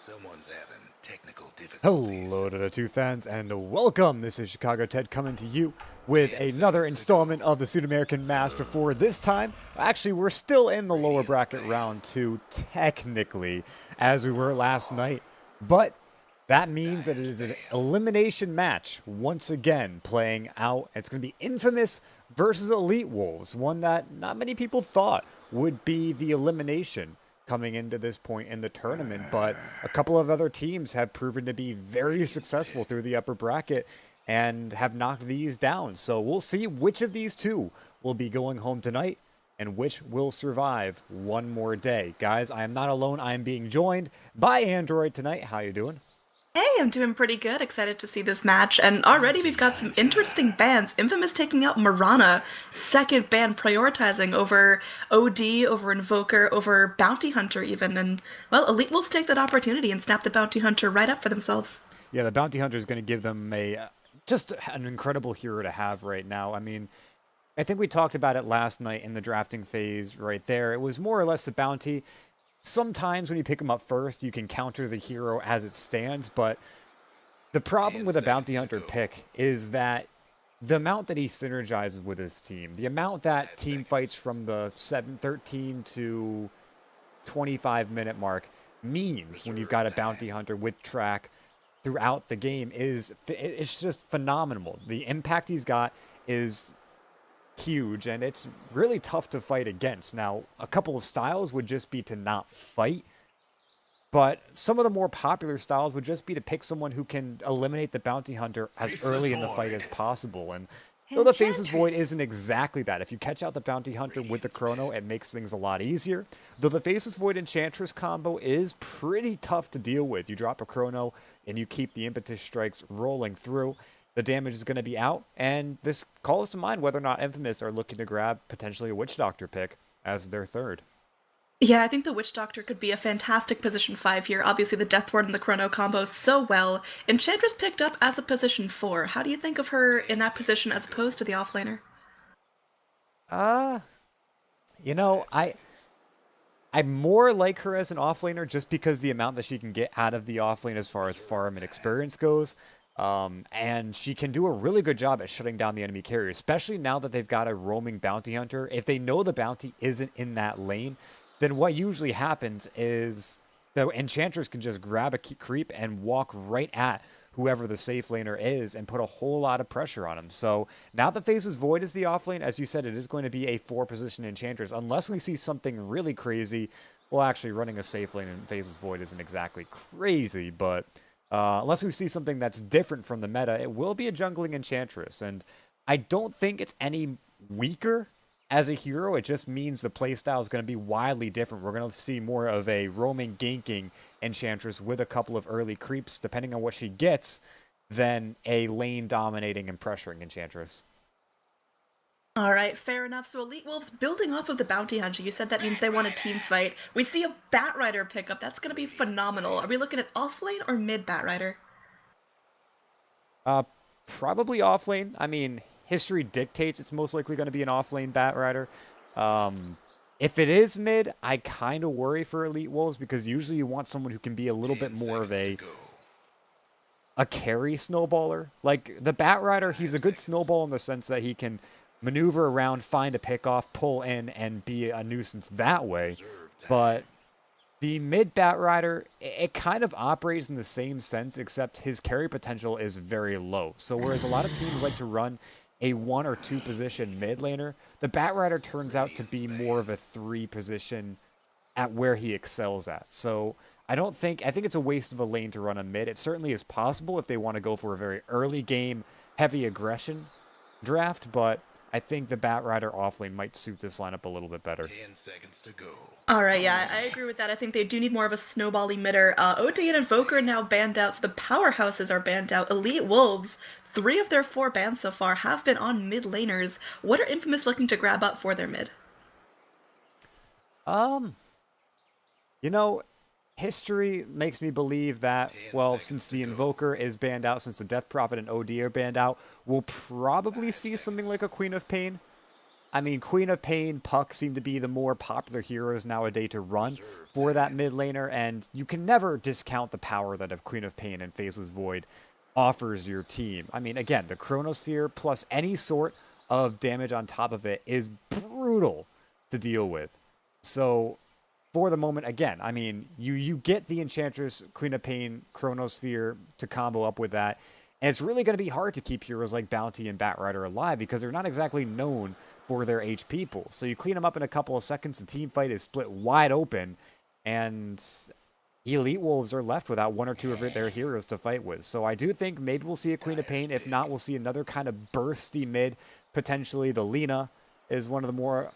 Someone's having technical difficulties. Hello to the two fans and welcome. This is Chicago Ted coming to you with 10 another seconds to go. installment of the Sudamerican Master 4. This time, actually, we're still in the lower bracket round 2, technically, as we were last night. But that means that it is an elimination match once again playing out. It's going to be Infamous versus Elite Wolves, one that not many people thought would be the elimination coming into this point in the tournament, but a couple of other teams have proven to be very successful through the upper bracket and have knocked these down. So we'll see which of these two will be going home tonight and which will survive one more day. Guys, I am not alone. I am being joined by Android tonight. How you doing? Hey, I'm doing pretty good. Excited to see this match. And already we've got some interesting bans. Infamous taking out Marana, second ban prioritizing over OD, over Invoker, over Bounty Hunter even. And, well, Elite Wolves take that opportunity and snap the Bounty Hunter right up for themselves. Yeah, the Bounty Hunter is going to give them just an incredible hero to have right now. I mean, I think we talked about it last night in the drafting phase right there. It was more or less the Bounty. Sometimes when you pick him up first, you can counter the hero as it stands, but the problem with a Bounty Hunter pick is that the amount that he synergizes with his team, the amount that team fights from the 13 to 25-minute mark means when you've got a Bounty Hunter with track throughout the game it's just phenomenal. The impact he's got is huge, and it's really tough to fight against. Now, a couple of styles would just be to not fight, but some of the more popular styles would just be to pick someone who can eliminate the Bounty Hunter as early in the fight as possible. And though the Faceless Void isn't exactly that, if you catch out the Bounty Hunter with the Chrono, it makes things a lot easier. Though the Faceless Void Enchantress combo is pretty tough to deal with. You drop a Chrono, and you keep the Impetus Strikes rolling through. The damage is going to be out, and this calls to mind whether or not Infamous are looking to grab potentially a Witch Doctor pick as their third. Yeah, I think the Witch Doctor could be a fantastic position 5 here. Obviously, the Death Ward and the Chrono combo so well. Enchantress picked up as a position 4. How do you think of her in that position as opposed to the offlaner? You know, I more like her as an offlaner just because the amount that she can get out of the offlane as far as farm and experience goes. And she can do a really good job at shutting down the enemy carrier, especially now that they've got a roaming Bounty Hunter. If they know the Bounty isn't in that lane, then what usually happens is the Enchantress can just grab a creep and walk right at whoever the safe laner is and put a whole lot of pressure on him. So now that Faceless Void is the offlane, as you said, it is going to be a 4-position Enchantress. Unless we see something really crazy, well, actually, running a safe lane in Faceless Void isn't exactly crazy, but unless we see something that's different from the meta, it will be a jungling Enchantress. And I don't think it's any weaker as a hero. It just means the playstyle is going to be wildly different. We're going to see more of a roaming, ganking Enchantress with a couple of early creeps, depending on what she gets, than a lane dominating and pressuring Enchantress. All right, fair enough. So Elite Wolves building off of the Bounty Hunter. You said that means they want a team fight. We see a Batrider pickup. That's going to be phenomenal. Are we looking at offlane or mid Batrider? Probably offlane. I mean, history dictates it's most likely going to be an offlane Batrider. If it is mid, I kind of worry for Elite Wolves because usually you want someone who can be a little bit more of a carry snowballer. Like the Batrider, he's a good snowball in the sense that he can maneuver around, find a pickoff, pull in, and be a nuisance that way. But the mid Batrider, it kind of operates in the same sense, except his carry potential is very low. So whereas a lot of teams like to run a 1 or 2 position mid laner, the Batrider turns out to be more of a 3 position at where he excels at. So I think it's a waste of a lane to run a mid. It certainly is possible if they want to go for a very early game, heavy aggression draft, but I think the Batrider offlane might suit this lineup a little bit better. 10 seconds to go. All right, yeah, I agree with that. I think they do need more of a snowbally midder. OD and Invoker are now banned out, so the powerhouses are banned out. Elite Wolves, 3 of their 4 bans so far have been on mid laners. What are Infamous looking to grab up for their mid? You know, history makes me believe that, well, since the Invoker is banned out, since the Death Prophet and OD are banned out, we'll probably see something like a Queen of Pain. I mean, Queen of Pain, Puck seem to be the more popular heroes nowadays to run for that mid laner, and you can never discount the power that a Queen of Pain and Faceless Void offers your team. I mean, again, the Chronosphere plus any sort of damage on top of it is brutal to deal with. So, for the moment, again, I mean, you get the Enchantress, Queen of Pain, Chronosphere to combo up with that, and it's really going to be hard to keep heroes like Bounty and Batrider alive because they're not exactly known for their HP pool. So you clean them up in a couple of seconds, the team fight is split wide open, and Elite Wolves are left without one or two of their heroes to fight with. So I do think maybe we'll see a Queen of Pain. If not, we'll see another kind of bursty mid. Potentially the Lina is one of the more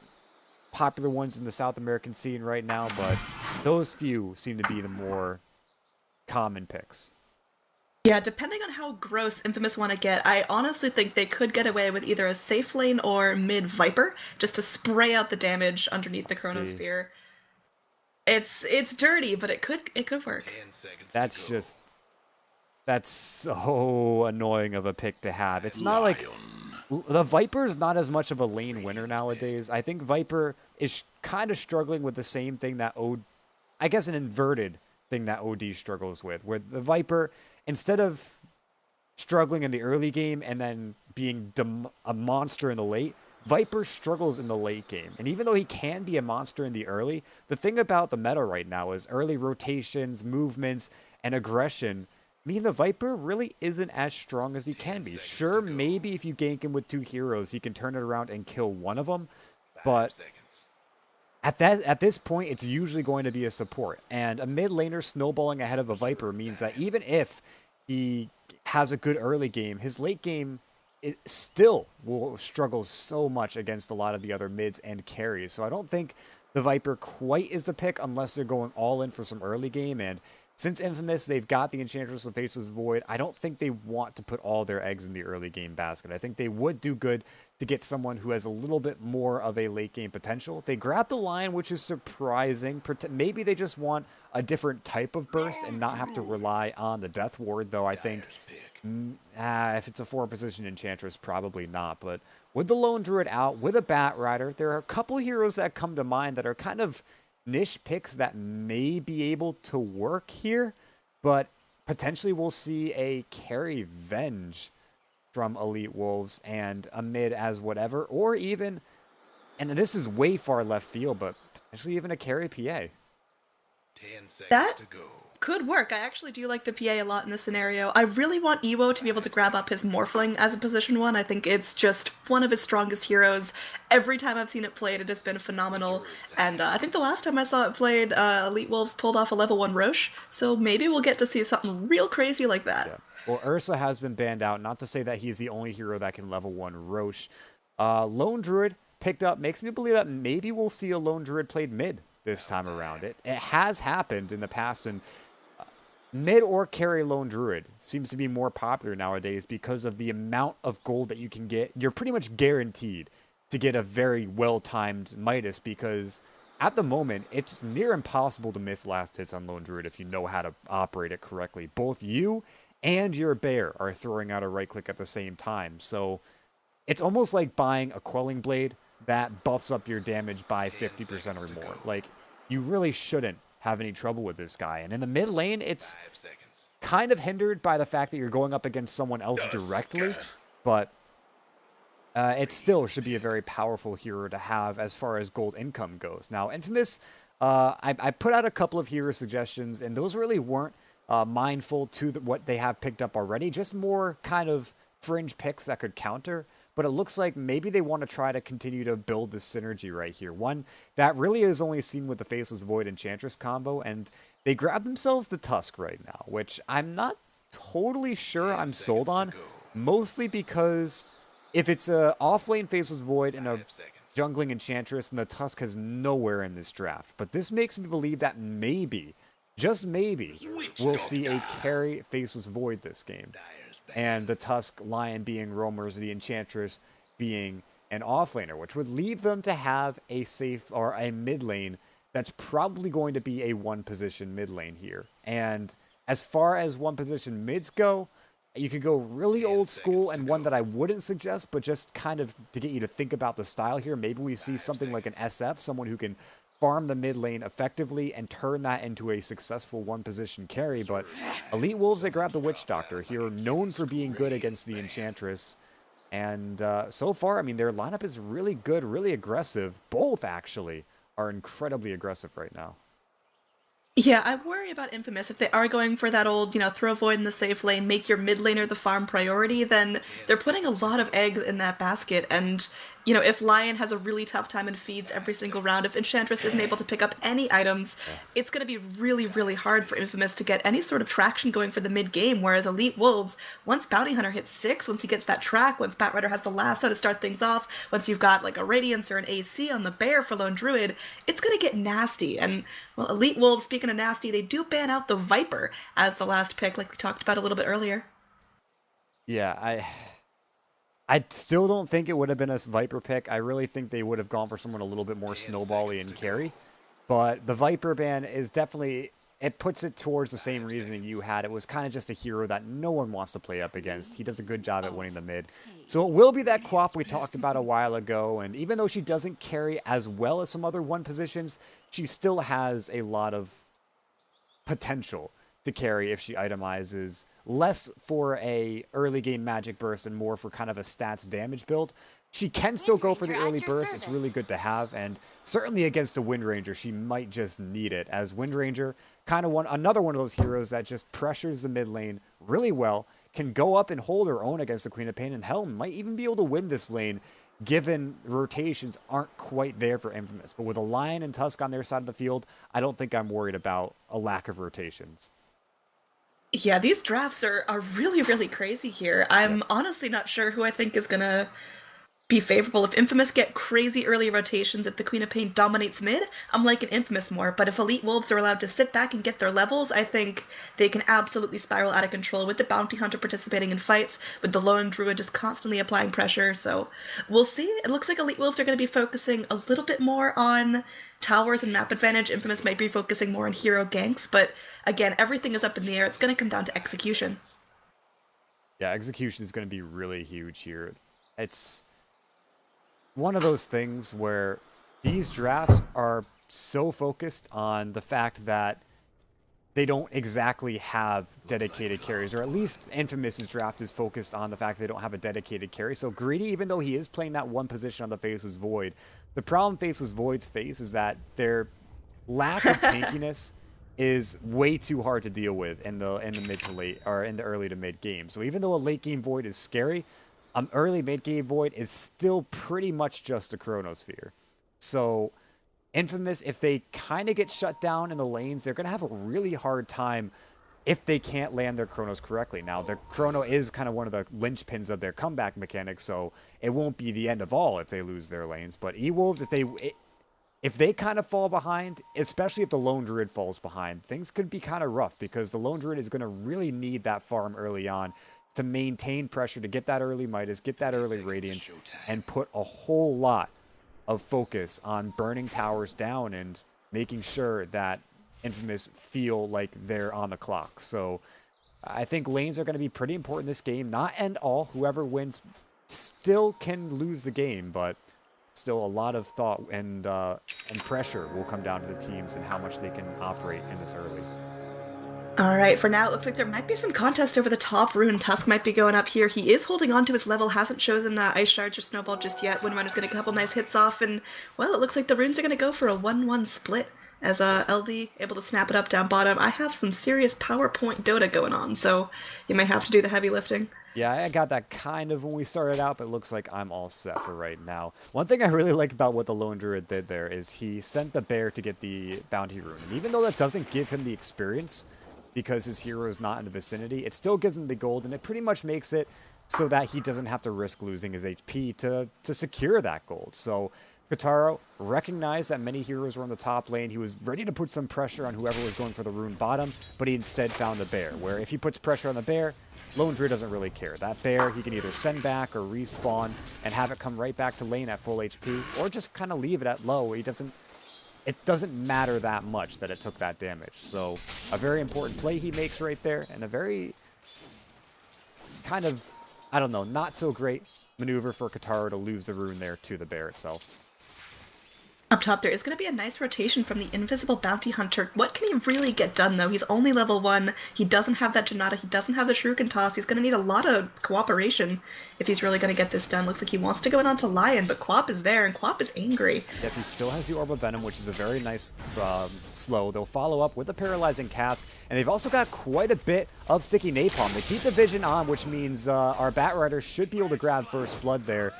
popular ones in the South American scene right now, but those few seem to be the more common picks. Yeah, depending on how gross Infamous want to get, I honestly think they could get away with either a safe lane or mid Viper, just to spray out the damage underneath the Chronosphere. It's dirty, but it could work. 10 seconds That's to go. just that's so annoying of a pick to have. It's not like the Viper's not as much of a lane winner nowadays. I think Viper is kind of struggling with the same thing that I guess an inverted thing that OD struggles with, where the Viper, instead of struggling in the early game and then being a monster in the late, Viper struggles in the late game. And even though he can be a monster in the early, the thing about the meta right now is early rotations, movements, and aggression mean the Viper really isn't as strong as he can be. Sure, maybe if you gank him with two heroes, he can turn it around and kill one of them, but 5 seconds. at this point, it's usually going to be a support. And a mid laner snowballing ahead of a Viper means that even if he has a good early game, his late game still will struggle so much against a lot of the other mids and carries. So I don't think the Viper quite is the pick unless they're going all in for some early game. And since Infamous, they've got the Enchantress of Faceless Void, I don't think they want to put all their eggs in the early game basket. I think they would do good to get someone who has a little bit more of a late game potential. They grab the Lion, which is surprising. Maybe they just want a different type of burst and not have to rely on the Death Ward, though I think if it's a 4-position Enchantress, probably not. But with the Lone Druid out, with a Batrider, there are a couple heroes that come to mind that are kind of niche picks that may be able to work here, but potentially we'll see a carry Venge from Elite Wolves and a mid as whatever, or even, and this is way far left field, but potentially even a carry PA. 10 seconds That to go. could work. I actually do like the PA a lot in this scenario. I really want Ewo to be able to grab up his Morphling as a position 1. I think it's just one of his strongest heroes. Every time I've seen it played, it has been phenomenal. And I think the last time I saw it played, Elite Wolves pulled off a level 1 Roche, so maybe we'll get to see something real crazy like that. Yeah. Well, Ursa has been banned out. Not to say that he's the only hero that can level 1 Roche. Lone Druid picked up makes me believe that maybe we'll see a Lone Druid played mid this time around. It has happened in the past, and mid or carry Lone Druid seems to be more popular nowadays because of the amount of gold that you can get. You're pretty much guaranteed to get a very well-timed Midas because at the moment, it's near impossible to miss last hits on Lone Druid if you know how to operate it correctly. Both you and your bear are throwing out a right click at the same time. So it's almost like buying a Quelling Blade that buffs up your damage by 50% or more. Like, you really shouldn't have any trouble with this guy. And in the mid lane, it's 5 seconds. kind of hindered by the fact that you're going up against someone else directly, but it still should be a very powerful hero to have as far as gold income goes. Now, Infamous, I put out a couple of hero suggestions, and those really weren't mindful to what they have picked up already, just more kind of fringe picks that could counter. But it looks like maybe they want to try to continue to build this synergy right here. One that really is only seen with the Faceless Void Enchantress combo, and they grab themselves the Tusk right now, which I'm not totally sure I'm sold on, mostly because if it's a off-lane Faceless Void and a jungling Enchantress, then the Tusk has nowhere in this draft. But this makes me believe that maybe, just maybe, we'll see a carry Faceless Void this game. And the Tusk Lion being roamers, the Enchantress being an offlaner, which would leave them to have a safe or a mid lane that's probably going to be a 1-position mid lane here. And as far as 1-position mids go, You could go really 10 old school, seconds and to one go. that I wouldn't suggest, but just kind of to get you to think about the style here. Maybe we see 5 something like an seconds. SF, someone who can farm the mid lane effectively and turn that into a successful one-position carry. But Elite Wolves, they grab the Witch Doctor here, known for being good against the Enchantress. And so far, I mean, their lineup is really good, really aggressive. Both, actually, are incredibly aggressive right now. Yeah, I worry about Infamous. If they are going for that old, throw Void in the safe lane, make your mid laner the farm priority, then 10 they're putting a seconds lot to of go. eggs in that basket. And, if Lion has a really tough time and feeds every single round, if Enchantress isn't able to pick up any items, it's going to be really, really hard for Infamous to get any sort of traction going for the mid game. Whereas Elite Wolves, once Bounty Hunter hits 6, once he gets that track, once Batrider has the lasso to start things off, once you've got like a Radiance or an AC on the Bear for Lone Druid, it's going to get nasty. And, well, Elite Wolves, speaking of nasty, they do ban out the Viper as the last pick, like we talked about a little bit earlier. Yeah, I still don't think it would have been a Viper pick. I really think they would have gone for someone a little bit more 10 snowbally seconds and to carry. go. But the Viper ban is definitely, it puts it towards the same 5 reasoning seconds. you had. It was kind of just a hero that no one wants to play up against. He does a good job at winning the mid. So it will be that Quap we talked about a while ago. And even though she doesn't carry as well as some other one positions, she still has a lot of potential to carry if she itemizes, less for a early game magic burst and more for kind of a stats damage build. She can still go for the early burst. It's really good to have, and certainly against a Wind Ranger, she might just need it, as Wind Ranger, kind of another one of those heroes that just pressures the mid lane really well, can go up and hold her own against the Queen of Pain, and hell, might even be able to win this lane given rotations aren't quite there for Infamous. But with a Lion and Tusk on their side of the field, I don't think I'm worried about a lack of rotations. Yeah, these drafts are really, really crazy here. Yep. I'm honestly not sure who I think is gonna be favorable. If Infamous get crazy early rotations, if the Queen of Pain dominates mid, I'm liking Infamous more. But if Elite Wolves are allowed to sit back and get their levels, I think they can absolutely spiral out of control with the Bounty Hunter participating in fights, with the Lone Druid just constantly applying pressure. So we'll see. It looks like Elite Wolves are going to be focusing a little bit more on towers and map advantage. Infamous might be focusing more on hero ganks, but again, everything is up in the air. It's going to come down to execution. Yeah, execution is going to be really huge here. It's one of those things where these drafts are so focused on the fact that they don't exactly have dedicated carries, or at least Infamous's draft is focused on the fact they don't have a dedicated carry. So Greedy, even though he is playing that one position on the Faceless Void, the problem Faceless Void's face is that their lack of tankiness is way too hard to deal with in the mid to late, or in the early to mid game. So even though a late game Void is scary, early mid game Void is still pretty much just a Chronosphere. So Infamous, if they kind of get shut down in the lanes, they're going to have a really hard time if they can't land their Chronos correctly. Now, their Chrono is kind of one of the linchpins of their comeback mechanics, so it won't be the end of all if they lose their lanes. But E-Wolves, if they kind of fall behind, especially if the Lone Druid falls behind, things could be kind of rough, because the Lone Druid is going to really need that farm early on to maintain pressure, to get that early Midas, get that early Radiance, and put a whole lot of focus on burning towers down and making sure that Infamous feel like they're on the clock. So I think lanes are going to be pretty important in this game. Not end all. Whoever wins still can lose the game, but still a lot of thought and pressure will come down to the teams and how much they can operate in this early. All right, for now, it looks like there might be some contest over the top. Rune Tusk might be going up here. He is holding on to his level, hasn't chosen Ice Shards or Snowball just yet. Windrunner's going to get a couple nice hits off, and, well, it looks like the Runes are going to go for a 1-1 split, as LD able to snap it up down bottom. I have some serious PowerPoint Dota going on, so you may have to do the heavy lifting. Yeah, I got that kind of when we started out, but it looks like I'm all set for right now. One thing I really like about what the Lone Druid did there is he sent the bear to get the bounty rune. And even though that doesn't give him the experience, because his hero is not in the vicinity, it still gives him the gold, and it pretty much makes it so that he doesn't have to risk losing his HP to secure that gold. So Kotaro recognized that many heroes were on the top lane. He was ready to put some pressure on whoever was going for the rune bottom, but he instead found the bear, where if he puts pressure on the bear, Lone Druid doesn't really care. That bear, he can either send back or respawn and have it come right back to lane at full HP, or just kind of leave it at low. It doesn't matter that much that it took that damage. So a very important play he makes right there, and a very kind of, I don't know, not so great maneuver for Katara to lose the rune there to the bear itself. Up top, there is going to be a nice rotation from the Invisible Bounty Hunter. What can he really get done, though? He's only level 1. He doesn't have that Janata. He doesn't have the Shuriken Toss. He's going to need a lot of cooperation if he's really going to get this done. Looks like he wants to go in onto Lion, but Quap is there, and Quap is angry. Yep, he still has the Orb of Venom, which is a very nice slow. They'll follow up with a Paralyzing Cask, and they've also got quite a bit of Sticky Napalm. They keep the Vision on, which means our Bat Rider should be able to grab First Blood there.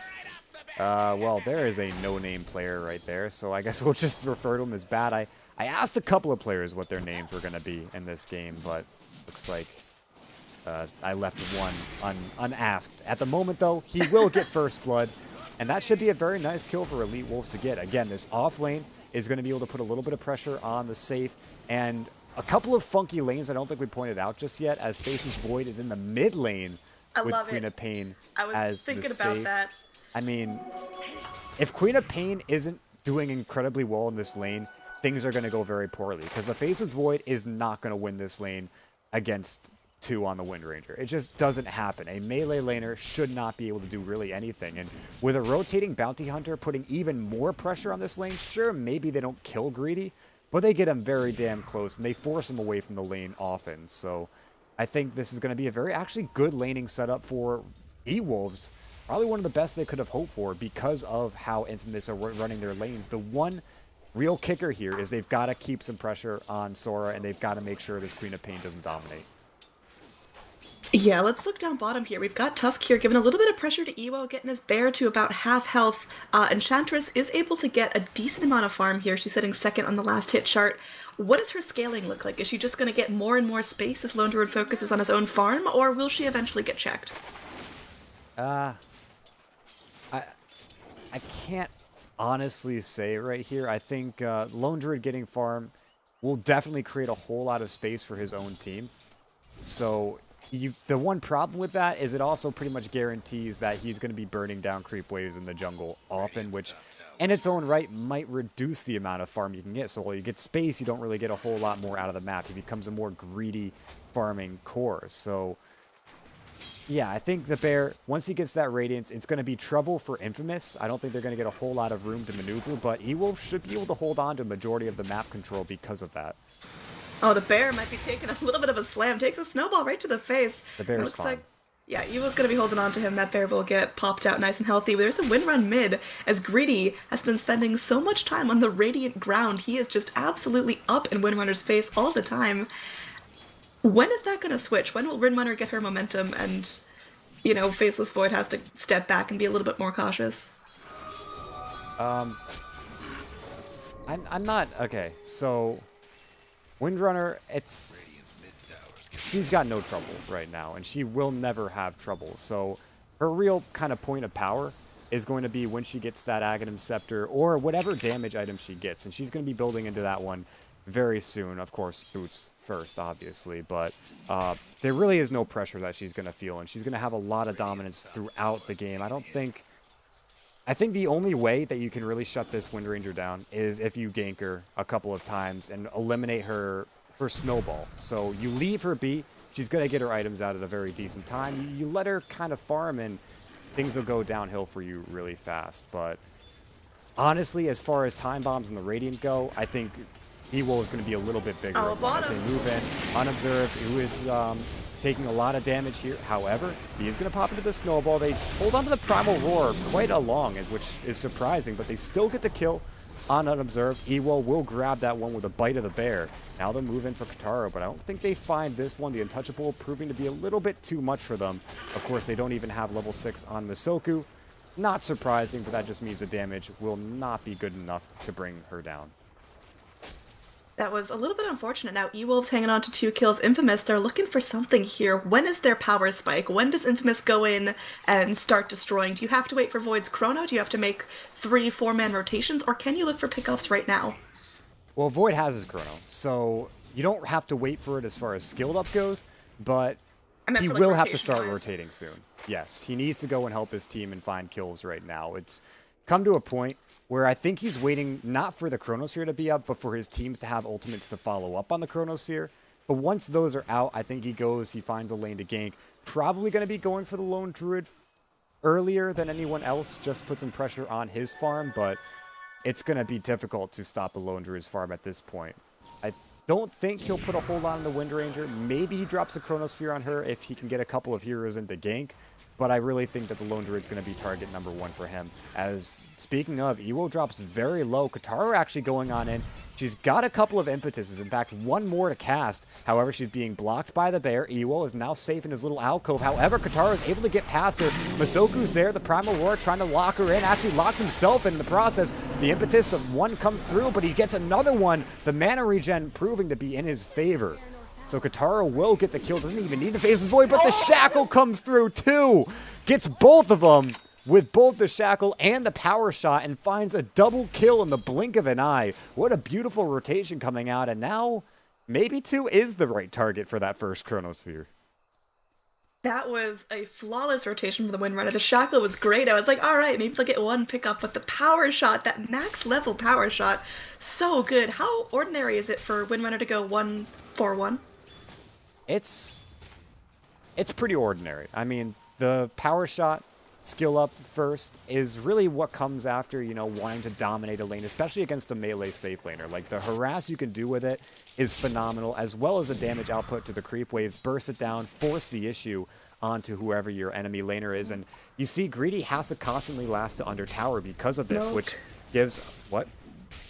Well, there is a no-name player right there, so I guess we'll just refer to him as Bat. I asked a couple of players what their names were going to be in this game, but looks like I left one unasked. At the moment, though, he will get First Blood, and that should be a very nice kill for Elite Wolves to get. Again, this off lane is going to be able to put a little bit of pressure on the safe, and a couple of funky lanes I don't think we pointed out just yet, as Faces Void is in the mid lane with Queen of Pain as the safe. About that. I mean, if Queen of Pain isn't doing incredibly well in this lane, things are going to go very poorly, because the Faceless Void is not going to win this lane against 2 on the Wind Ranger. It just doesn't happen. A melee laner should not be able to do really anything, and with a rotating Bounty Hunter putting even more pressure on this lane, sure, maybe they don't kill Greedy, but they get him very damn close, and they force him away from the lane often. So I think this is going to be a very actually good laning setup for E-Wolves. Probably one of the best they could have hoped for because of how Infamous are running their lanes. The one real kicker here is they've got to keep some pressure on Sora, and they've got to make sure this Queen of Pain doesn't dominate. Yeah, let's look down bottom here. We've got Tusk here giving a little bit of pressure to Ewo, getting his bear to about half health. Enchantress is able to get a decent amount of farm here. She's sitting second on the last hit chart. What does her scaling look like? Is she just going to get more and more space as Lone Druid focuses on his own farm, or will she eventually get checked? I can't honestly say right here. I think Lone Druid getting farm will definitely create a whole lot of space for his own team. So the one problem with that is it also pretty much guarantees that he's going to be burning down creep waves in the jungle often, which in its own right might reduce the amount of farm you can get. So while you get space, you don't really get a whole lot more out of the map. He becomes a more greedy farming core. So yeah, I think the bear, once he gets that Radiance, it's going to be trouble for Infamous. I don't think they're going to get a whole lot of room to maneuver, but E-Wolf should be able to hold on to a majority of the map control because of that. Oh, the bear might be taking a little bit of a slam. Takes a snowball right to the face. The bear's fine. Yeah, Ewo's going to be holding on to him. That bear will get popped out nice and healthy. There's a win run mid, as Greedy has been spending so much time on the Radiant ground. He is just absolutely up in Windrunner's face all the time. When is that going to switch? When will Windrunner get her momentum and, you know, Faceless Void has to step back and be a little bit more cautious? I'm not... Okay, so Windrunner, she's got no trouble right now, and she will never have trouble. So her real kind of point of power is going to be when she gets that Aghanim Scepter or whatever damage item she gets, and she's going to be building into that one very soon. Of course, boots first, obviously, but there really is no pressure that she's going to feel, and she's going to have a lot of dominance throughout the game. I think the only way that you can really shut this Wind Ranger down is if you gank her a couple of times and eliminate her snowball. So you leave her be, she's going to get her items out at a very decent time. You let her kind of farm, and things will go downhill for you really fast. But honestly, as far as time bombs and the Radiant go, I think Ewol is going to be a little bit bigger as they move in. Unobserved, who is taking a lot of damage here. However, he is going to pop into the snowball. They hold on to the Primal Roar quite long, which is surprising, but they still get the kill on Unobserved. Ewol will grab that one with a bite of the bear. Now they'll move in for Katara, but I don't think they find this one, the Untouchable, proving to be a little bit too much for them. Of course, they don't even have level 6 on Misoku. Not surprising, but that just means the damage will not be good enough to bring her down. That was a little bit unfortunate. Now, E-Wolves hanging on to 2 kills. Infamous, they're looking for something here. When is their power spike? When does Infamous go in and start destroying? Do you have to wait for Void's Chrono? Do you have to make 3-4-man rotations? Or can you look for pickoffs right now? Well, Void has his Chrono, so you don't have to wait for it as far as skilled up goes, but he will have to start rotating soon. Yes, he needs to go and help his team and find kills right now. It's come to a point where I think he's waiting not for the Chronosphere to be up, but for his teams to have ultimates to follow up on the Chronosphere. But once those are out, I think he finds a lane to gank. Probably going to be going for the lone druid earlier than anyone else, just put some pressure on his farm, but it's going to be difficult to stop the lone druid's farm at this point. I don't think he'll put a whole lot on the Wind Ranger. Maybe he drops a Chronosphere on her if he can get a couple of heroes into gank. But I really think that the Lone Druid's going to be target number 1 for him. As, speaking of, Ewo drops very low. Kataru actually going on in. She's got a couple of impetuses. In fact, one more to cast. However, she's being blocked by the bear. Ewo is now safe in his little alcove. However, Kataru is able to get past her. Masoku's there. The Primal Roar trying to lock her in. Actually locks himself in the process. The impetus of one comes through, but he gets another one. The mana regen proving to be in his favor. So Kataru will get the kill. Doesn't even need the Faceless Void, but the Shackle comes through too. Gets both of them with both the Shackle and the Power Shot and finds a double kill in the blink of an eye. What a beautiful rotation coming out. And now maybe 2 is the right target for that first Chronosphere. That was a flawless rotation for the Windrunner. The Shackle was great. I was like, all right, maybe they'll get one pickup, but the Power Shot, that max level Power Shot, so good. How ordinary is it for Windrunner to go 1-4-1? It's pretty ordinary. I mean, the Power Shot skill up first is really what comes after, you know, wanting to dominate a lane, especially against a melee safe laner. Like, the harass you can do with it is phenomenal, as well as a damage output to the creep waves, burst it down, force the issue onto whoever your enemy laner is. And you see Greedy has to constantly last to under tower because of this, which gives... What?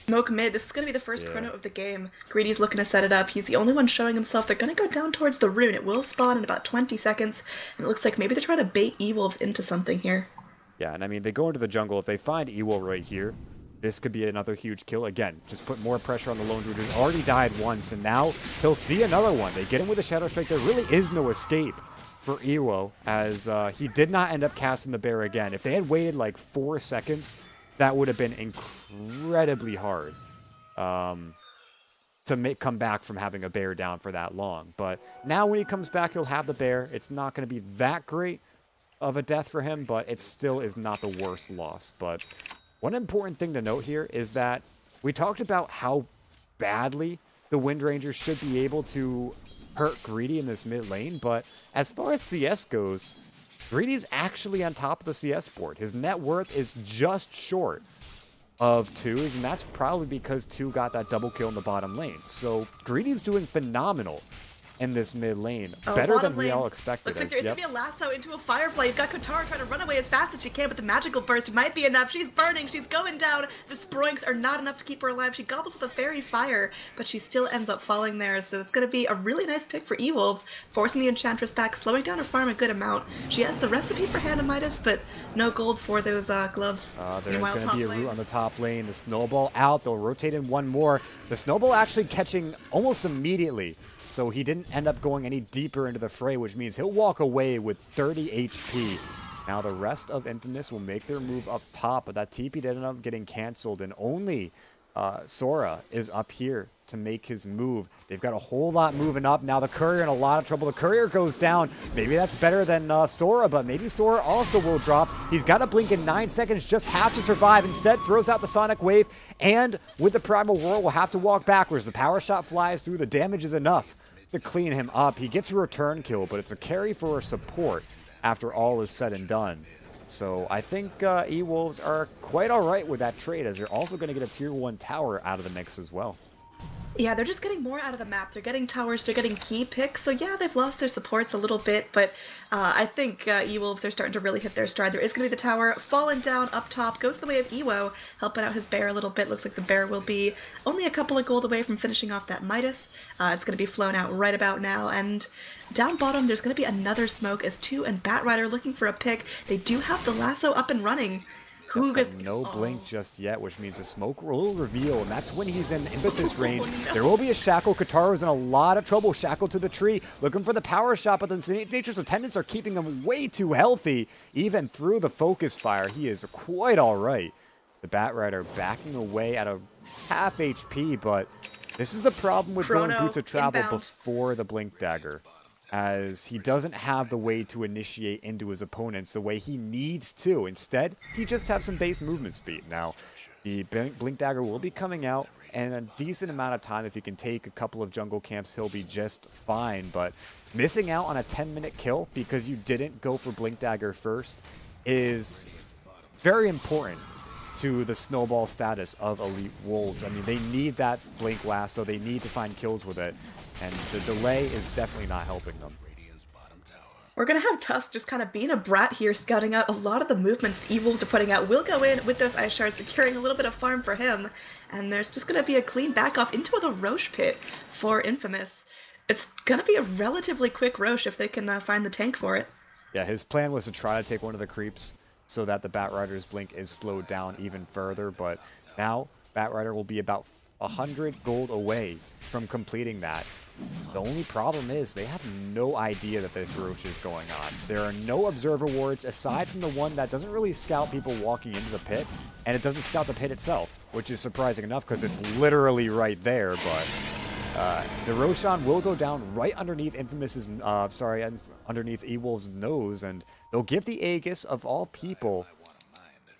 Smoke mid. This is going to be the first chrono of the game. Greedy's looking to set it up. He's the only one showing himself. They're going to go down towards the rune. It will spawn in about 20 seconds. And it looks like maybe they're trying to bait E-Wolves into something here. Yeah, and I mean, they go into the jungle. If they find E-Wolf right here, this could be another huge kill. Again, just put more pressure on the Lone Druid, who's already died once, and now he'll see another one. They get him with a Shadow Strike. There really is no escape for Ewo, as he did not end up casting the bear again. If they had waited like 4 seconds, that would have been incredibly hard to come back from having a bear down for that long. But now when he comes back, he'll have the bear. It's not going to be that great of a death for him, but it still is not the worst loss. But one important thing to note here is that we talked about how badly the Wind Rangers should be able to hurt Greedy in this mid lane, but as far as CS goes, Greedy's actually on top of the CS board. His net worth is just short of 2's, and that's probably because 2 got that double kill in the bottom lane. So Greedy's doing phenomenal in this mid lane. Better than we all expected. Looks like there's going to be a lasso into a Firefly. You've got Kotaro trying to run away as fast as she can, but the magical burst might be enough. She's burning. She's going down. The Sproinks are not enough to keep her alive. She gobbles up a fairy fire, but she still ends up falling there. So it's going to be a really nice pick for E-Wolves, forcing the Enchantress back, slowing down her farm a good amount. She has the recipe for Hand of Midas, but no gold for those gloves. There's going to be a root on the top lane. The Snowball out. They'll rotate in one more. The Snowball actually catching almost immediately. So he didn't end up going any deeper into the fray, which means he'll walk away with 30 HP. Now the rest of Infamous will make their move up top, but that TP did end up getting canceled, and only Sora is up here to make his move. They've got a whole lot moving up. Now the Courier in a lot of trouble. The Courier goes down. Maybe that's better than Sora, but maybe Sora also will drop. He's got to blink in 9 seconds, just has to survive. Instead, throws out the Sonic Wave, and with the Primal Roar, will have to walk backwards. The Power Shot flies through. The damage is enough to clean him up. He gets a return kill, but it's a carry for a support after all is said and done. So I think E-Wolves are quite all right with that trade, as they're also going to get a tier 1 tower out of the mix as well. Yeah, they're just getting more out of the map. They're getting towers, they're getting key picks. So yeah, they've lost their supports a little bit, but I think E-Wolves are starting to really hit their stride. There is going to be the tower falling down up top. Goes the way of Ewo, helping out his bear a little bit. Looks like the bear will be only a couple of gold away from finishing off that Midas. It's going to be flown out right about now. And down bottom, there's going to be another smoke as 2 and Batrider looking for a pick. They do have the lasso up and running. No blink just yet, which means the smoke will reveal, and that's when he's in impetus range. There will be a Shackle. Kataro's in a lot of trouble. Shackle to the tree, looking for the Power Shot, but the Nature's Attendants are keeping him way too healthy. Even through the Focus Fire, he is quite all right. The Batrider backing away at a half HP, but this is the problem with going Boots of Travel inbound before the Blink Dagger, as he doesn't have the way to initiate into his opponents the way he needs to. Instead, he just has some base movement speed. Now, the Blink Dagger will be coming out, in a decent amount of time, if he can take a couple of jungle camps, he'll be just fine. But missing out on a 10-minute kill because you didn't go for Blink Dagger first is very important to the snowball status of Elite Wolves. I mean, they need that Blink Lasso. They need to find kills with it. And the delay is definitely not helping them. We're going to have Tusk just kind of being a brat here, scouting out a lot of the movements the E-Wolves are putting out. Will go in with those Ice Shards, securing a little bit of farm for him. And there's just going to be a clean back off into the Roche pit for Infamous. It's going to be a relatively quick Roche if they can find the tank for it. Yeah, his plan was to try to take one of the creeps so that the Batrider's blink is slowed down even further. But now, Batrider will be about 100 gold away from completing that. The only problem is they have no idea that this Roche is going on. There are no observer wards aside from the one that doesn't really scout people walking into the pit, and it doesn't scout the pit itself, which is surprising enough because it's literally right there. But the Roshan will go down right underneath Infamous's, underneath E-Wolves' nose, and they'll give the Aegis of all people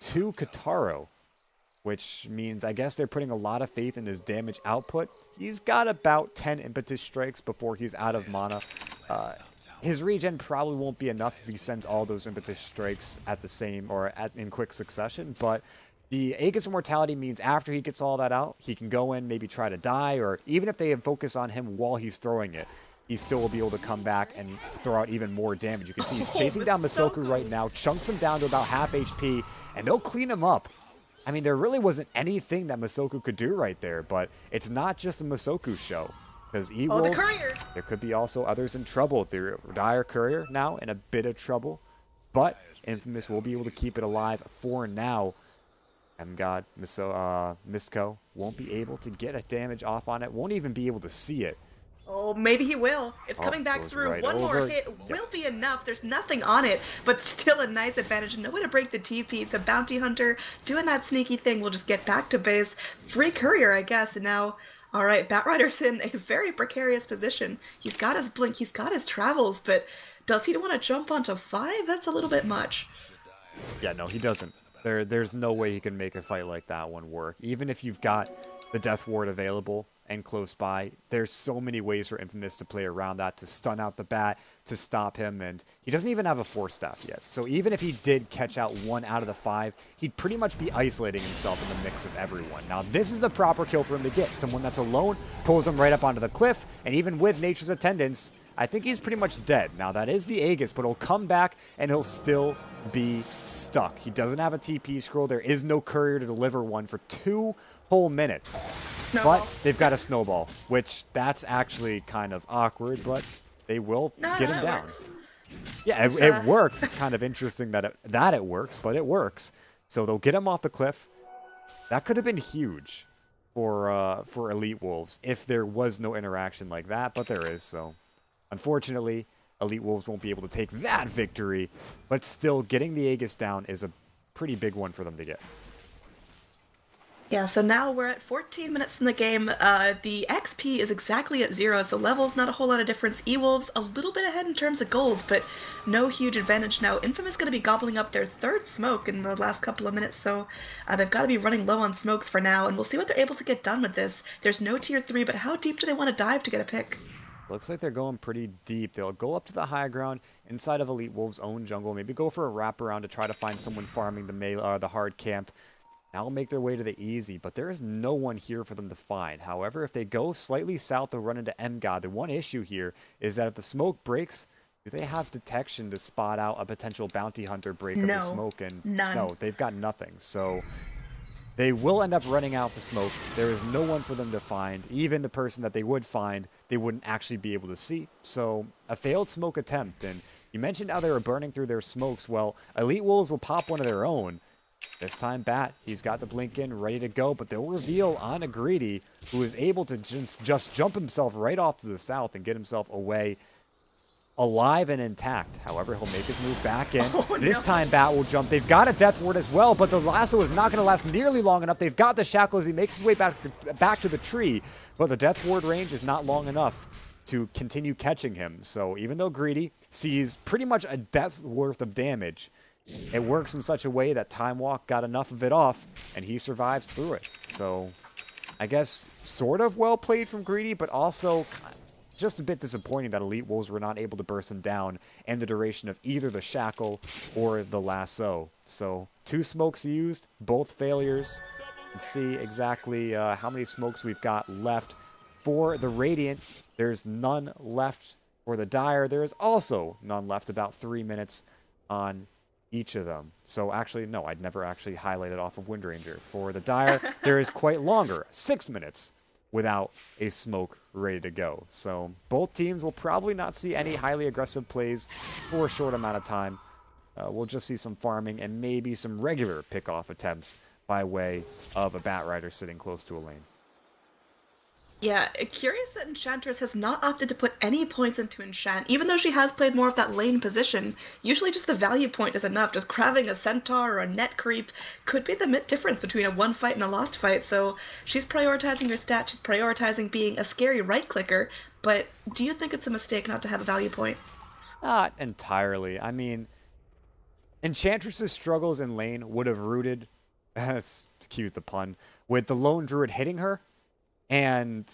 to Kataro, which means I guess they're putting a lot of faith in his damage output. He's got about 10 impetus strikes before he's out of mana. His regen probably won't be enough if he sends all those impetus strikes at the same or in quick succession, but the Aegis Immortality means after he gets all that out, he can go in, maybe try to die, or even if they focus on him while he's throwing it, he still will be able to come back and throw out even more damage. You can see he's chasing down Masoku right now, chunks him down to about half HP, and they'll clean him up. I mean, there really wasn't anything that Masoku could do right there, but it's not just a Masoku show. Because E-Wolves, there could be also others in trouble. The Dire Courier now in a bit of trouble, but Infamous will be able to keep it alive for now. M-God, Mistco won't be able to get a damage off on it, won't even be able to see it. Oh, maybe he will. It's coming back through. Right One more hit will be enough. There's nothing on it, but still a nice advantage. No way to break the TP. So Bounty Hunter doing that sneaky thing. We'll just get back to base. Free Courier, I guess. And now, all right, Batrider's in a very precarious position. He's got his blink. He's got his travels, but does he want to jump onto 5? That's a little bit much. Yeah, no, he doesn't. There's no way he can make a fight like that one work. Even if you've got the Death Ward available and close by, there's so many ways for Infamous to play around that, to stun out the bat, to stop him, and he doesn't even have a Force Staff yet. So even if he did catch out 1 out of the 5, he'd pretty much be isolating himself in the mix of everyone. Now this is a proper kill for him to get. Someone that's alone pulls him right up onto the cliff, and even with Nature's Attendance, I think he's pretty much dead. Now that is the Aegis, but he'll come back and he'll still be stuck. He doesn't have a TP scroll. There is no courier to deliver one for 2 whole minutes. No. But they've got a snowball, which that's actually kind of awkward, but they will get him down. Works. Yeah, it works. It's kind of interesting that it works, but it works. So they'll get him off the cliff. That could have been huge for Elite Wolves if there was no interaction like that, but there is. So unfortunately, Elite Wolves won't be able to take that victory, but still getting the Aegis down is a pretty big one for them to get. Yeah, so now we're at 14 minutes in the game. The XP is exactly at 0, so levels not a whole lot of difference. E-Wolves a little bit ahead in terms of gold, but no huge advantage now. Infamous going to be gobbling up their 3rd smoke in the last couple of minutes, so they've got to be running low on smokes for now, and we'll see what they're able to get done with this. There's no tier 3, but how deep do they want to dive to get a pick? Looks like they're going pretty deep. They'll go up to the high ground inside of Elite Wolves' own jungle, maybe go for a wraparound to try to find someone farming the hard camp. Now make their way to the easy, but there is no one here for them to find. However, if they go slightly south, they'll run into M-God. The one issue here is that if the smoke breaks, do they have detection to spot out a potential bounty hunter break of the smoke? And none. No, they've got nothing. So they will end up running out the smoke. There is no one for them to find. Even the person that they would find, they wouldn't actually be able to see. So a failed smoke attempt. And you mentioned how they were burning through their smokes. Well, Elite Wolves will pop one of their own. This time, Bat, he's got the blink in, ready to go, but they'll reveal on a Greedy, who is able to just jump himself right off to the south and get himself away alive and intact. However, he'll make his move back in. This time, Bat will jump. They've got a Death Ward as well, but the lasso is not going to last nearly long enough. They've got the shackles. He makes his way back to the tree, but the Death Ward range is not long enough to continue catching him. So even though Greedy sees pretty much a death's worth of damage, it works in such a way that Time Walk got enough of it off, and he survives through it. So I guess, sort of well played from Greedy, but also just a bit disappointing that Elite Wolves were not able to burst him down in the duration of either the Shackle or the Lasso. So 2 smokes used, both failures. Let's see exactly how many smokes we've got left for the Radiant. There's none left for the Dire. There is also none left, about 3 minutes on each of them. So actually, no, I'd never actually highlighted off of Wind Ranger. For the Dire, there is quite longer, 6 minutes without a smoke ready to go. So both teams will probably not see any highly aggressive plays for a short amount of time. We'll just see some farming and maybe some regular pick-off attempts by way of a Batrider sitting close to a lane. Yeah, curious that Enchantress has not opted to put any points into Enchant, even though she has played more of that lane position. Usually just the value point is enough. Just grabbing a Centaur or a net creep could be the difference between a won fight and a lost fight, so she's prioritizing her stat, she's prioritizing being a scary right-clicker, but do you think it's a mistake not to have a value point? Not entirely. I mean, Enchantress's struggles in lane would have rooted, excuse the pun, with the lone druid hitting her and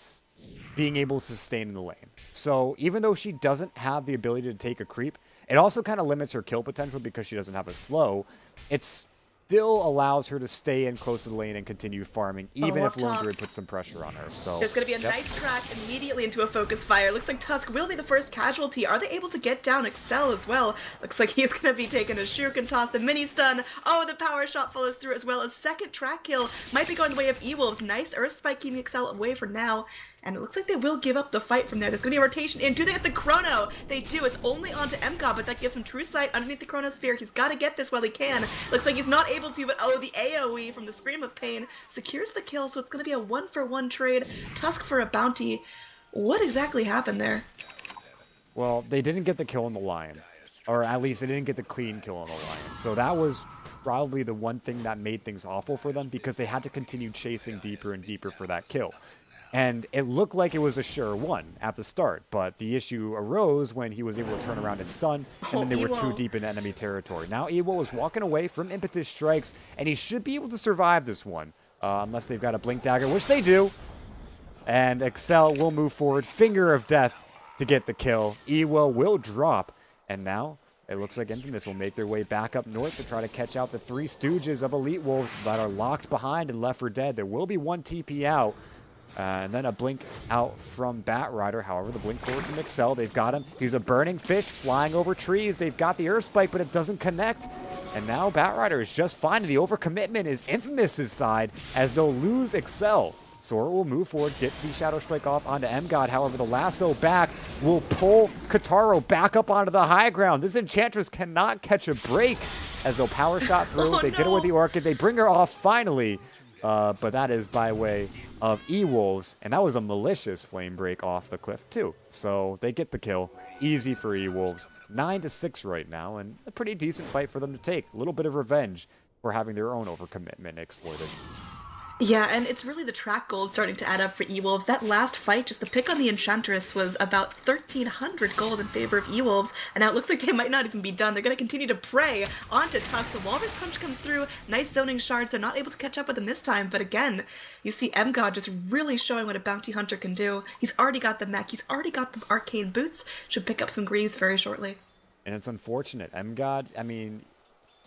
being able to sustain in the lane. So even though she doesn't have the ability to take a creep, it also kind of limits her kill potential because she doesn't have a slow. It still allows her to stay in close to the lane and continue farming, even if Lone Druid puts some pressure on her. So there's going to be a nice track immediately into a focus fire. Looks like Tusk will be the first casualty. Are they able to get down Excel as well? Looks like he's going to be taking a shuriken toss, the mini stun. Oh, the power shot follows through as well. A second track kill might be going the way of E-Wolves. Nice Earth Spike keeping Excel away for now. And it looks like they will give up the fight from there. There's going to be a rotation in. Do they get the Chrono? They do. It's only onto MGod, but that gives him true sight underneath the Chronosphere. He's got to get this while he can. Looks like he's not able to, but oh, the AoE from the Scream of Pain secures the kill, so it's going to be a 1-for-1 trade. Tusk for a bounty. What exactly happened there? Well, they didn't get the kill on the Lion. Or at least they didn't get the clean kill on the Lion. So that was probably the one thing that made things awful for them, because they had to continue chasing deeper and deeper for that kill. And it looked like it was a sure one at the start, but the issue arose when he was able to turn around and stun, and then they were too deep in enemy territory. Now Ewo is walking away from Impetus Strikes, and he should be able to survive this one, unless they've got a Blink Dagger, which they do. And Excel will move forward, Finger of Death to get the kill. Ewo will drop, and now it looks like Infamous will make their way back up north to try to catch out the 3 Stooges of Elite Wolves that are locked behind and left for dead. There will be one TP out. And then a blink out from Batrider. However, the blink forward from Excel. They've got him. He's a burning fish flying over trees. They've got the Earth Spike, but it doesn't connect. And now Batrider is just fine. The overcommitment is Infamous's side as they'll lose Excel. Sora will move forward, get the Shadow Strike off onto MGod. However, the lasso back will pull Kataro back up onto the high ground. This Enchantress cannot catch a break as they'll power shot through. They get her with the Orchid. They bring her off finally. But that is by way of E-Wolves, and that was a malicious flame break off the cliff too. So they get the kill. Easy for E-Wolves. 9-6 right now, and a pretty decent fight for them to take. A little bit of revenge for having their own overcommitment exploited. Yeah, and it's really the track gold starting to add up for E-Wolves. That last fight, just the pick on the Enchantress, was about 1,300 gold in favor of E-Wolves, and now it looks like they might not even be done. They're going to continue to prey onto Tusk. The Walrus Punch comes through, nice zoning shards. They're not able to catch up with him this time, but again, you see MGod just really showing what a bounty hunter can do. He's already got the mech, he's already got the arcane boots, should pick up some greaves very shortly. And it's unfortunate. MGod, I mean,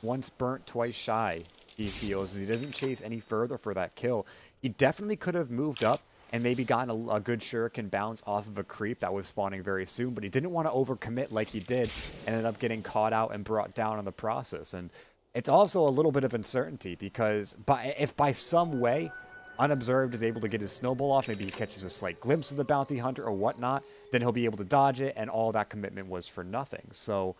once burnt, twice shy. He feels as he doesn't chase any further for that kill. He definitely could have moved up and maybe gotten a good shuriken bounce off of a creep that was spawning very soon, but he didn't want to overcommit like he did, ended up getting caught out and brought down in the process. And it's also a little bit of uncertainty because if by some way Unobserved is able to get his snowball off, maybe he catches a slight glimpse of the bounty hunter or whatnot, then he'll be able to dodge it, and all that commitment was for nothing. So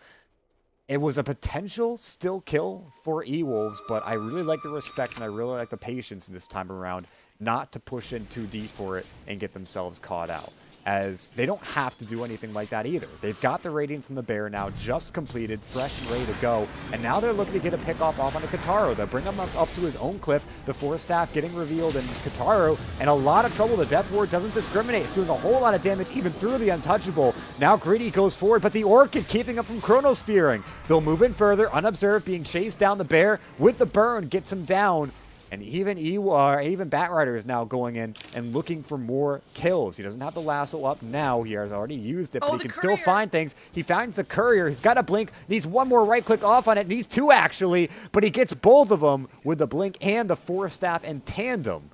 it was a potential still kill for E-Wolves, but I really like the respect and I really like the patience this time around not to push in too deep for it and get themselves caught out, as they don't have to do anything like that either. They've got the Radiance and the Bear now just completed, fresh and ready to go, and now they're looking to get a pick off onto Kataro. They'll bring him up to his own cliff, the Forest Staff getting revealed, and Kataro in a lot of trouble. The Death Ward doesn't discriminate. It's doing a whole lot of damage even through the Untouchable. Now Greedy goes forward, but the Orchid keeping him from Chronosphering. They'll move in further, Unobserved being chased down. The Bear with the burn gets him down. And even Batrider is now going in and looking for more kills. He doesn't have the lasso up now. He has already used it, but he can still find things. He finds the courier. He's got a blink. Needs one more right click off on it. Needs two, actually. But he gets both of them with the blink and the force staff in tandem.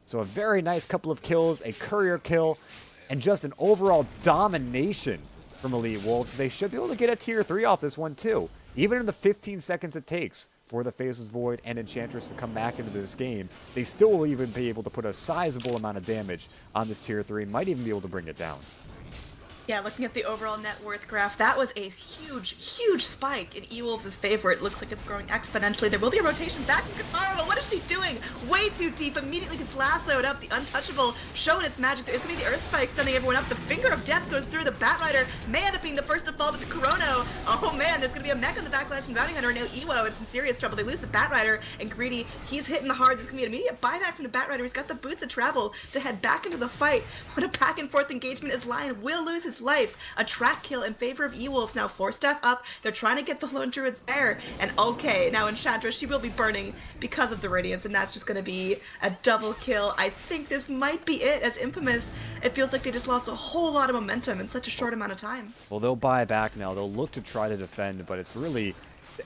So a very nice couple of kills, a courier kill, and just an overall domination from Elite Wolves. They should be able to get a tier 3 off this one, too. Even in the 15 seconds it takes for the Faceless Void and Enchantress to come back into this game, they still will even be able to put a sizable amount of damage on this tier 3, might even be able to bring it down. Yeah, looking at the overall net worth graph, that was a huge, huge spike in E-Wolves' favor. It looks like it's growing exponentially. There will be a rotation back from Katara, but what is she doing? Way too deep, immediately gets lassoed up. The Untouchable showing its magic. There's going to be the Earth Spike sending everyone up. The Finger of Death goes through. The Batrider may end up being the first to fall, but the Chrono, oh man, there's going to be a mech on the backlines from Bounty Hunter. Now Ewo in some serious trouble. They lose the Batrider, and Greedy, he's hitting the hard. There's going to be an immediate buyback from the Batrider. He's got the boots of travel to head back into the fight. What a back and forth engagement as Lion will lose his life. A track kill in favor of E-Wolves. Now 4 staff up. They're trying to get the Lone Druid's heir. And okay, now Enchantress, she will be burning because of the Radiance, and that's just going to be a double kill. I think this might be it, as Infamous, it feels like they just lost a whole lot of momentum in such a short amount of time. Well, they'll buy back now. They'll look to try to defend, but it's really,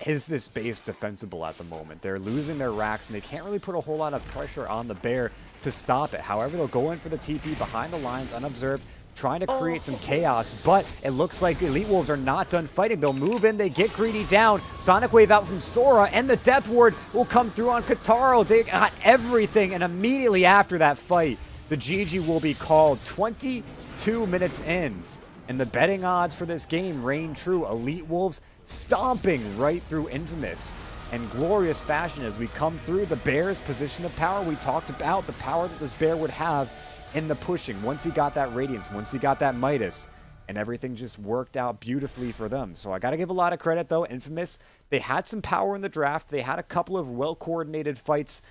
is this base defensible at the moment? They're losing their racks, and they can't really put a whole lot of pressure on the Bear to stop it. However, they'll go in for the TP behind the lines, unobserved, trying to create some chaos, but it looks like Elite Wolves are not done fighting. They'll move in, they get Greedy down, Sonic Wave out from Sora, and the Death Ward will come through on Kataro. They got everything, and immediately after that fight, the GG will be called 22 minutes in, and the betting odds for this game reign true. Elite Wolves stomping right through Infamous in glorious fashion as we come through the Bear's position of power. We talked about the power that this Bear would have in the pushing, once he got that Radiance, once he got that Midas, and everything just worked out beautifully for them. So I got to give a lot of credit, though. Infamous, they had some power in the draft. They had a couple of well-coordinated fights,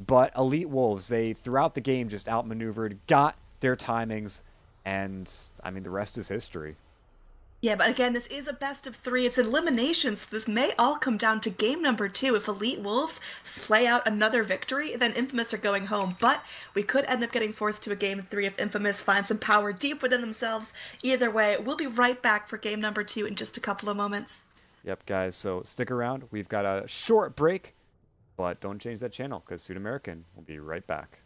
but Elite Wolves, they, throughout the game, just outmaneuvered, got their timings, and, I mean, the rest is history. Yeah, but again, this is a best of 3. It's elimination, so this may all come down to game number 2. If Elite Wolves slay out another victory, then Infamous are going home. But we could end up getting forced to a game 3 if Infamous finds some power deep within themselves. Either way, we'll be right back for game number 2 in just a couple of moments. Yep, guys, so stick around. We've got a short break, but don't change that channel, because Sudamerican will be right back.